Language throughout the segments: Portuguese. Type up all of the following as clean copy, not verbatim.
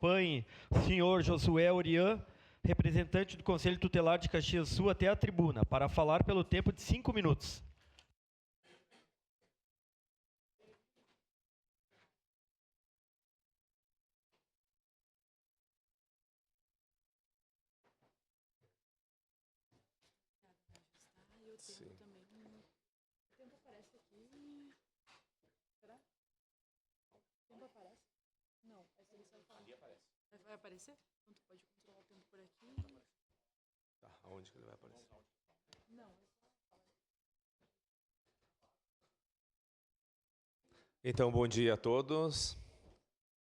acompanhe o senhor Josué Orian, representante do Conselho Tutelar de Caxias do Sul, até a tribuna, para falar pelo tempo de 5 minutos. Sim. O tempo aparece aqui. Será? O tempo aparece? Não, essa ele vai falar. Ali aparece. Vai aparecer? Então tu pode controlar o tempo por aqui. Tá, aonde que ele vai aparecer? Não. Então, bom dia a todos.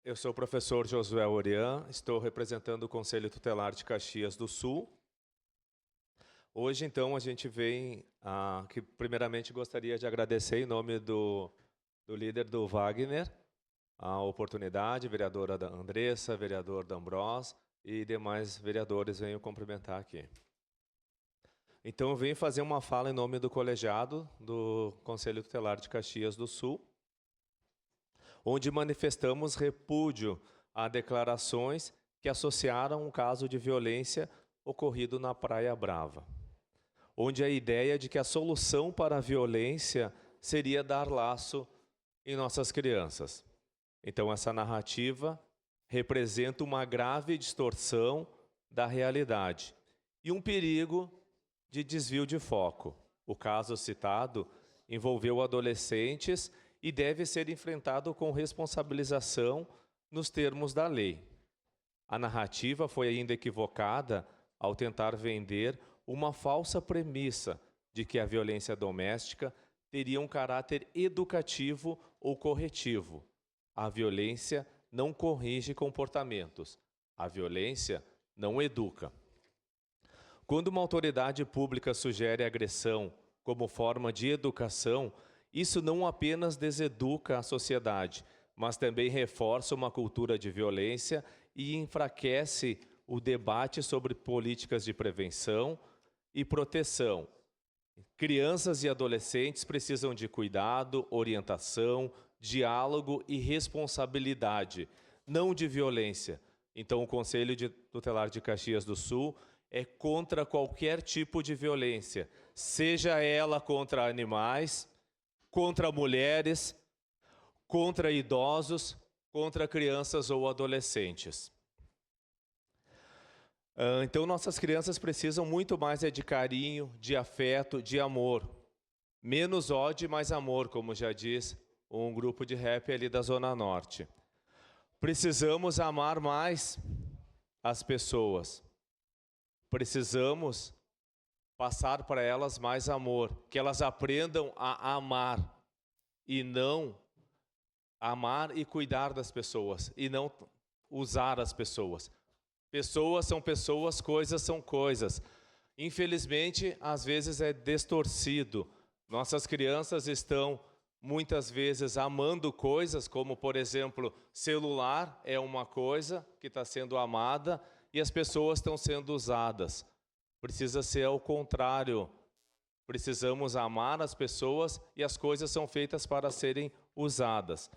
Eu sou o professor Josué Orian, estou representando o Conselho Tutelar de Caxias do Sul. Hoje, então, a gente vem, que primeiramente gostaria de agradecer em nome do líder do Wagner, a oportunidade, vereadora da Andressa, vereador D'Ambros e demais vereadores venho cumprimentar aqui. Então, eu venho fazer uma fala em nome do colegiado do Conselho Tutelar de Caxias do Sul, onde manifestamos repúdio a declarações que associaram um caso de violência ocorrido na Praia Brava, onde a ideia de que a solução para a violência seria dar laço em nossas crianças. Então, essa narrativa representa uma grave distorção da realidade e um perigo de desvio de foco. O caso citado envolveu adolescentes e deve ser enfrentado com responsabilização nos termos da lei. A narrativa foi ainda equivocada ao tentar vender uma falsa premissa de que a violência doméstica teria um caráter educativo ou corretivo. A violência não corrige comportamentos. A violência não educa. Quando uma autoridade pública sugere agressão como forma de educação, isso não apenas deseduca a sociedade, mas também reforça uma cultura de violência e enfraquece o debate sobre políticas de prevenção e proteção. Crianças e adolescentes precisam de cuidado, orientação, diálogo e responsabilidade, não de violência. Então, o Conselho Tutelar de Caxias do Sul é contra qualquer tipo de violência, seja ela contra animais, contra mulheres, contra idosos, contra crianças ou adolescentes. Então, nossas crianças precisam muito mais de carinho, de afeto, de amor. Menos ódio e mais amor, como já diz um grupo de rap ali da Zona Norte. Precisamos amar mais as pessoas. Precisamos passar para elas mais amor, que elas aprendam a amar e não amar e cuidar das pessoas e não usar as pessoas. Pessoas são pessoas, coisas são coisas. Infelizmente, às vezes é distorcido. Nossas crianças estão muitas vezes amando coisas, como por exemplo, celular é uma coisa que está sendo amada e as pessoas estão sendo usadas. Precisa ser ao contrário. Precisamos amar as pessoas e as coisas são feitas para serem usadas.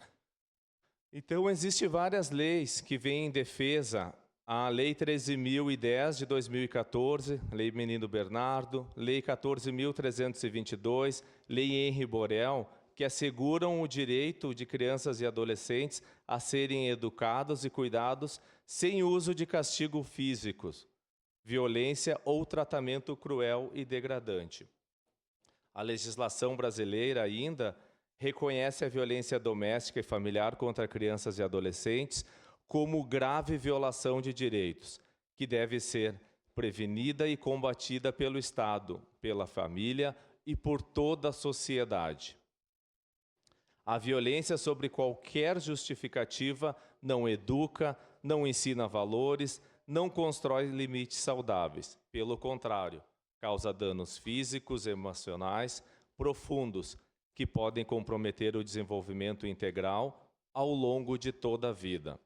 Então, existem várias leis que vêm em defesa. A Lei 13.010 de 2014, Lei Menino Bernardo, Lei 14.322, Lei Henri Borel, que asseguram o direito de crianças e adolescentes a serem educados e cuidados sem uso de castigos físicos, violência ou tratamento cruel e degradante. A legislação brasileira ainda reconhece a violência doméstica e familiar contra crianças e adolescentes como grave violação de direitos, que deve ser prevenida e combatida pelo Estado, pela família e por toda a sociedade. A violência sobre qualquer justificativa não educa, não ensina valores, não constrói limites saudáveis. Pelo contrário, causa danos físicos e emocionais profundos que podem comprometer o desenvolvimento integral ao longo de toda a vida.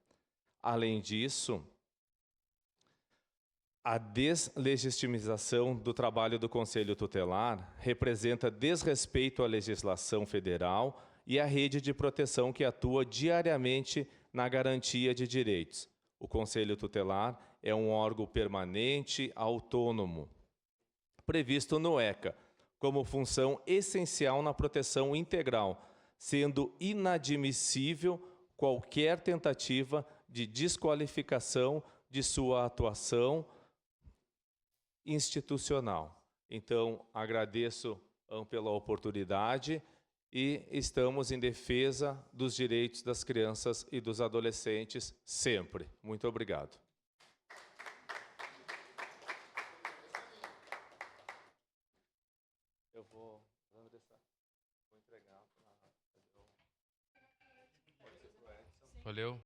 Além disso, a deslegitimização do trabalho do Conselho Tutelar representa desrespeito à legislação federal e à rede de proteção que atua diariamente na garantia de direitos, O Conselho Tutelar é um órgão permanente, autônomo, previsto no ECA, como função essencial na proteção integral, sendo inadmissível qualquer tentativa de desqualificação de sua atuação institucional. Então, agradeço pela oportunidade e estamos em defesa dos direitos das crianças e dos adolescentes sempre. Muito obrigado. Eu vou entregar para... Valeu.